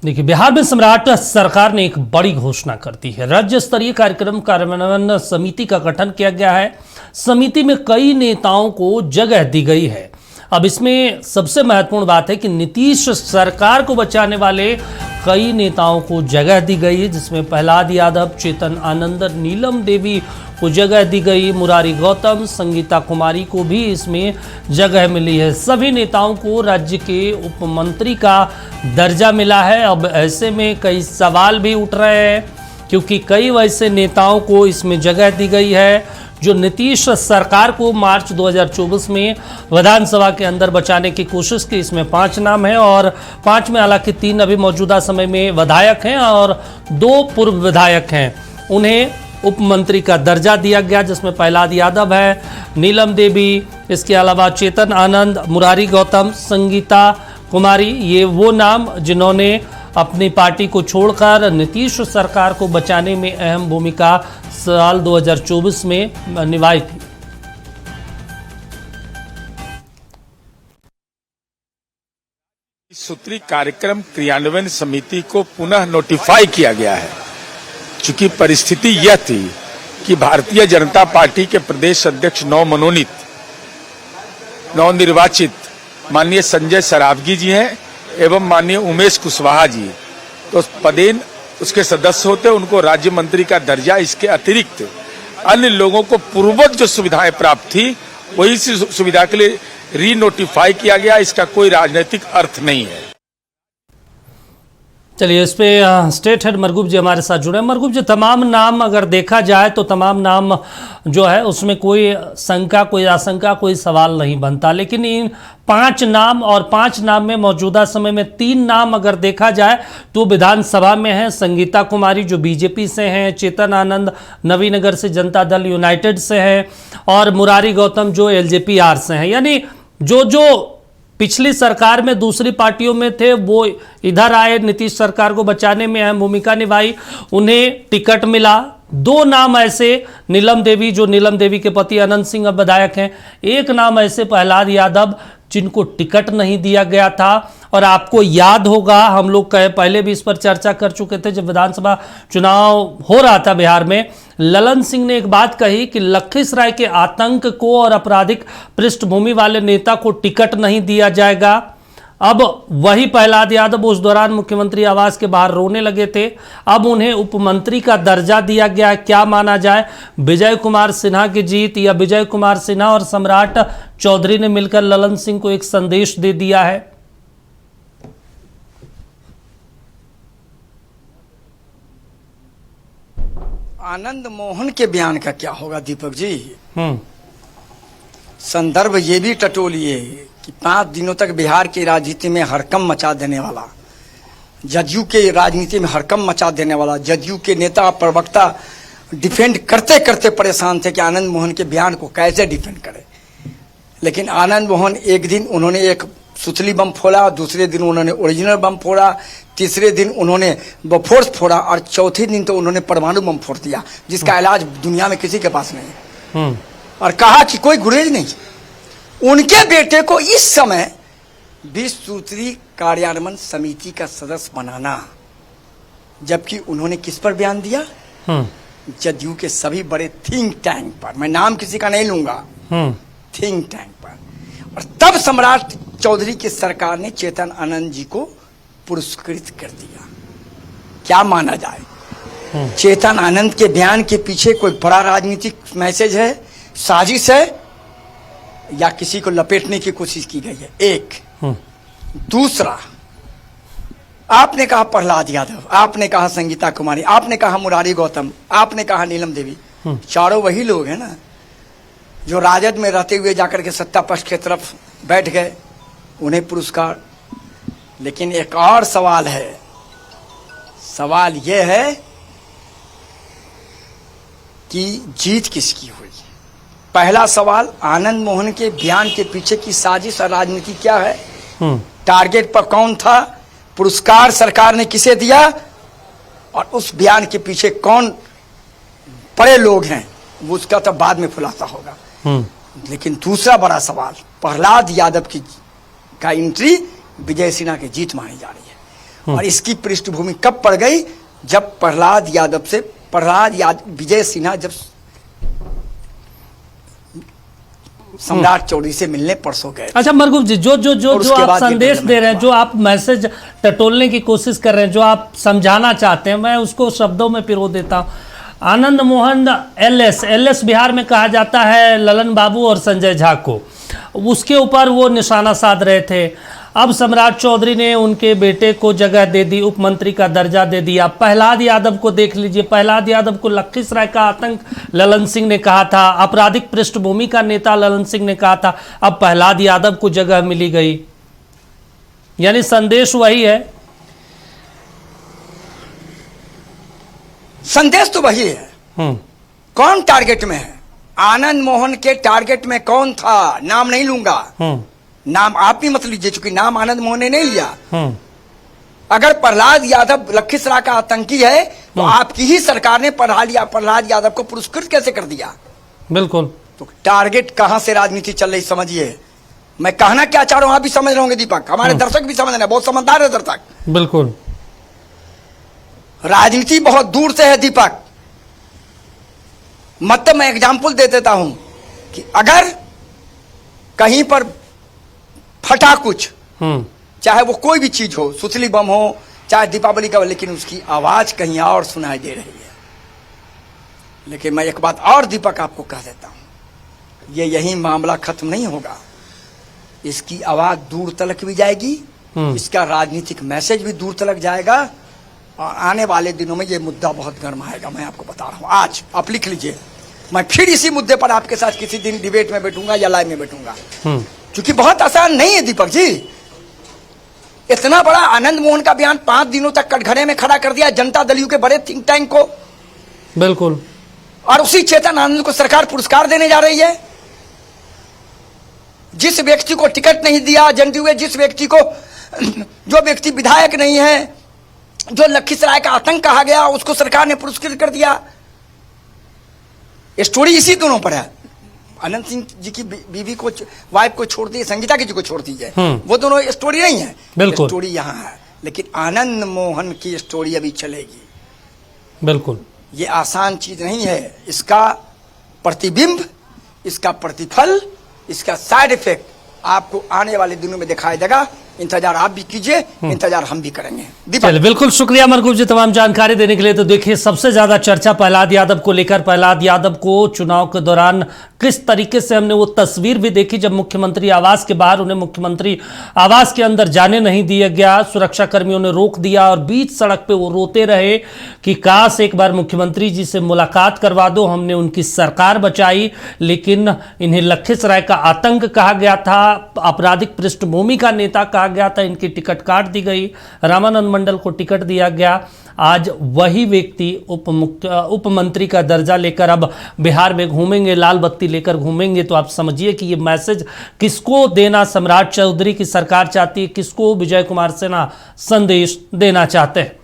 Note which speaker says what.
Speaker 1: देखिए, बिहार में सम्राट सरकार ने एक बड़ी घोषणा कर दी है। राज्य स्तरीय कार्यक्रम कार्यान्वयन समिति का गठन किया गया है। समिति में कई नेताओं को जगह दी गई है। अब इसमें सबसे महत्वपूर्ण बात है कि नीतीश सरकार को बचाने वाले कई नेताओं को जगह दी गई है, जिसमें प्रहलाद यादव, चेतन आनंद, नीलम देवी को जगह दी गई। मुरारी गौतम, संगीता कुमारी को भी इसमें जगह मिली है। सभी नेताओं को राज्य के उप मंत्री का दर्जा मिला है। अब ऐसे में कई सवाल भी उठ रहे हैं, क्योंकि कई वैसे नेताओं को इसमें जगह दी गई है जो नीतीश सरकार को मार्च 2024 में विधानसभा के अंदर बचाने की कोशिश की। इसमें 5 नाम हैं और 5 में हालांकि 3 अभी मौजूदा समय में विधायक हैं और 2 पूर्व विधायक हैं। उन्हें उप मंत्री का दर्जा दिया गया, जिसमें प्रहलाद यादव है, नीलम देवी, इसके अलावा चेतन आनंद, मुरारी गौतम, संगीता कुमारी। ये वो नाम जिन्होंने अपनी पार्टी को छोड़कर नीतीश सरकार को बचाने में अहम भूमिका साल 2024 में निभाई थी।
Speaker 2: सूत्री कार्यक्रम क्रियान्वयन समिति को पुनः नोटिफाई किया गया है, चूंकि परिस्थिति यह थी कि भारतीय जनता पार्टी के प्रदेश अध्यक्ष नवनिर्वाचित माननीय संजय सरावगी जी हैं एवं माननीय उमेश कुशवाहा जी, तो पदेन उसके सदस्य होते, उनको राज्य मंत्री का दर्जा, इसके अतिरिक्त अन्य लोगों को पूर्ववत जो सुविधाएं प्राप्त थी वही सुविधा के लिए री नोटिफाई किया गया। इसका कोई राजनीतिक अर्थ नहीं है।
Speaker 1: चलिए, इस पे स्टेट हेड मरगूब जी हमारे साथ जुड़े हैं। मरगूब जी, तमाम नाम अगर देखा जाए तो तमाम नाम जो है उसमें कोई शंका, कोई आशंका, कोई सवाल नहीं बनता, लेकिन इन 5 नाम और 5 नाम में मौजूदा समय में 3 नाम अगर देखा जाए तो विधानसभा में है। संगीता कुमारी जो बीजेपी से हैं, चेतन आनंद नवीनगर से जनता दल यूनाइटेड से है और मुरारी गौतम जो एलजेपी-आर से हैं। यानी जो पिछली सरकार में दूसरी पार्टियों में थे वो इधर आए, नीतीश सरकार को बचाने में अहम भूमिका निभाई, उन्हें टिकट मिला। 2 नाम ऐसे, नीलम देवी जो नीलम देवी के पति अनंत सिंह अब विधायक हैं, 1 नाम ऐसे प्रहलाद यादव जिनको टिकट नहीं दिया गया था। और आपको याद होगा, हम लोग पहले भी इस पर चर्चा कर चुके थे, जब विधानसभा चुनाव हो रहा था बिहार में, ललन सिंह ने एक बात कही कि लखीसराय के आतंक को और आपराधिक पृष्ठभूमि वाले नेता को टिकट नहीं दिया जाएगा। अब वही प्रहलाद यादव उस दौरान मुख्यमंत्री आवास के बाहर रोने लगे थे। अब उन्हें उप मंत्री का दर्जा दिया गया। क्या माना जाए, विजय कुमार सिन्हा की जीत या विजय कुमार सिन्हा और सम्राट चौधरी ने मिलकर ललन सिंह को एक संदेश दे दिया है?
Speaker 3: आनंद मोहन के बयान का क्या होगा दीपक जी? संदर्भ ये भी टटोलिए कि 5 दिनों तक बिहार की राजनीति में हड़कंप मचा देने वाला, जदयू के राजनीति में हड़कंप मचा देने वाला, जदयू के नेता प्रवक्ता डिफेंड करते करते परेशान थे कि आनंद मोहन के बयान को कैसे डिफेंड करें। लेकिन आनंद मोहन, एक दिन उन्होंने एक सुतली बम फोड़ा, दूसरे दिन उन्होंने ओरिजिनल बम फोड़ा, तीसरे दिन उन्होंने बफोर्स फोड़ा और चौथे दिन तो उन्होंने परमाणु बम फोड़ दिया, जिसका इलाज दुनिया में किसी के पास नहीं है। और कहा कि कोई गुरेज नहीं। उनके बेटे को इस समय 20 सूत्री कार्यान्वयन समिति का सदस्य बनाना, जबकि उन्होंने किस पर बयान दिया? जदयू के सभी बड़े थिंक टैंक पर, मैं नाम किसी का नहीं लूंगा, थिंक टैंक पर। और तब सम्राट चौधरी की सरकार ने चेतन आनंद जी को पुरस्कृत कर दिया। क्या माना जाए, चेतन आनंद के बयान के पीछे कोई बड़ा राजनीतिक मैसेज है, साजिश है, या किसी को लपेटने की कोशिश की गई है? एक। दूसरा, आपने कहा प्रहलाद यादव, आपने कहा संगीता कुमारी, आपने कहा मुरारी गौतम, आपने कहा नीलम देवी, चारों वही लोग हैं ना जो राजद में रहते हुए जाकर के सत्ता पक्ष की तरफ बैठ गए, उन्हें पुरस्कार। लेकिन एक और सवाल है, सवाल यह है कि जीत किसकी हुई? पहला सवाल, आनंद मोहन के बयान के पीछे की साजिश और राजनीति क्या है? टारगेट पर कौन था? पुरस्कार सरकार ने किसे दिया? और उस बयान के पीछे कौन बड़े लोग हैं, वो उसका तो बाद में खुलासा होगा। लेकिन दूसरा बड़ा सवाल, प्रहलाद यादव की का एंट्री विजय सिन्हा की जीत मानी जा रही है। और इसकी पृष्ठभूमि कब पड़ गई, जब विजय सिन्हा जब सम्राट चौधरी से मिलने परसों गए।
Speaker 1: अच्छा मरगूब जी, जो जो जो जो आप संदेश दे रहे हैं, जो आप मैसेज टटोलने की कोशिश कर रहे हैं, जो आप समझाना चाहते हैं, मैं उसको शब्दों में पिरो देता हूँ। आनंद मोहन एलएस बिहार में कहा जाता है ललन बाबू और संजय झा को, उसके ऊपर वो निशाना साध रहे थे। अब सम्राट चौधरी ने उनके बेटे को जगह दे दी, उप मंत्री का दर्जा दे दिया। प्रहलाद यादव को देख लीजिए, प्रहलाद यादव को लखीसराय का आतंक ललन सिंह ने कहा था, आपराधिक पृष्ठभूमि का नेता ललन सिंह ने कहा था, अब प्रहलाद यादव को जगह मिली गई। यानी संदेश वही है,
Speaker 3: संदेश तो वही है। कौन टारगेट में है? आनंद मोहन के टारगेट में कौन था? नाम नहीं लूंगा, नाम आप भी मत लीजिए, चूंकि नाम आनंद मोहन ने नहीं लिया। अगर प्रहलाद यादव लखीसराय का आतंकी है तो आपकी ही सरकार ने प्रहलाद यादव को पुरस्कृत कैसे कर दिया?
Speaker 1: बिल्कुल।
Speaker 3: तो टारगेट कहां से राजनीति चल रही समझिए। मैं कहना क्या चाह रहा हूं आप भी समझ रहे होंगे दीपक, हमारे दर्शक भी समझ रहे हैं, बहुत समझदार है दर्शक।
Speaker 1: बिल्कुल।
Speaker 3: राजनीति बहुत दूर से है दीपक। मतलब मैं एग्जाम्पल दे देता हूं कि अगर कहीं पर फटा कुछ, चाहे वो कोई भी चीज हो, सुतली बम हो, चाहे दीपावली का, लेकिन उसकी आवाज कहीं और सुनाई दे रही है। लेकिन मैं एक बात और दीपक आपको कह देता हूं, ये यही मामला खत्म नहीं होगा, इसकी आवाज दूर तलक भी जाएगी, इसका राजनीतिक मैसेज भी दूर तलक जाएगा, और आने वाले दिनों में ये मुद्दा बहुत गर्म आएगा। मैं आपको बता रहा हूं, आज आप लिख लीजिए, मैं फिर इसी मुद्दे पर आपके साथ किसी दिन डिबेट में बैठूंगा या लाइव में बैठूंगा, क्योंकि बहुत आसान नहीं है दीपक जी। इतना बड़ा आनंद मोहन का बयान 5 दिनों तक कटघरे में खड़ा कर दिया जनता दल यू के बड़े थिंक टैंक को।
Speaker 1: बिल्कुल।
Speaker 3: और उसी चेतन आनंद को सरकार पुरस्कार देने जा रही है। जिस व्यक्ति को टिकट नहीं दिया जनता दल, जिस व्यक्ति को, जो व्यक्ति विधायक नहीं है, जो लखीसराय का आतंक कहा गया, उसको सरकार ने पुरस्कृत कर दिया। स्टोरी इसी दोनों पर है। अनंत सिंह जी की बीवी को, वाइफ को छोड़ दी, संगीता जी को छोड़ दीजिए, वो दोनों स्टोरी नहीं है।
Speaker 1: बिल्कुल।
Speaker 3: स्टोरी यहाँ है, लेकिन आनंद मोहन की स्टोरी अभी चलेगी।
Speaker 1: बिल्कुल।
Speaker 3: ये आसान चीज नहीं है। इसका प्रतिबिंब, इसका प्रतिफल, इसका साइड इफेक्ट आपको आने वाले दिनों में दिखाई देगा। इंतजार आप भी कीजिए, इंतजार हम भी करेंगे।
Speaker 1: चलिए, बिल्कुल शुक्रिया मरगूब जी तमाम जानकारी देने के लिए। तो देखिए, सबसे ज्यादा चर्चा प्रहलाद यादव को लेकर, प्रहलाद यादव को चुनाव के दौरान किस तरीके से हमने वो तस्वीर भी देखी जब मुख्यमंत्री आवास के बाहर उन्हें मुख्यमंत्री आवास के अंदर जाने नहीं दिया गया, सुरक्षा कर्मियों ने रोक दिया और बीच सड़क पे वो रोते रहे कि काश एक बार मुख्यमंत्री जी से मुलाकात करवा दो, हमने उनकी सरकार बचाई। लेकिन इन्हें लखीसराय का आतंक कहा गया था, आपराधिक पृष्ठभूमि का नेता कहा गया था, इनकी टिकट काट दी गई, रामानंद मंडल को टिकट दिया गया। आज वही व्यक्ति उप मंत्री का दर्जा लेकर अब बिहार में घूमेंगे, लाल बत्ती लेकर घूमेंगे। तो आप समझिए कि ये मैसेज किसको देना सम्राट चौधरी की सरकार चाहती है, किसको विजय कुमार सिन्हा संदेश देना चाहते हैं।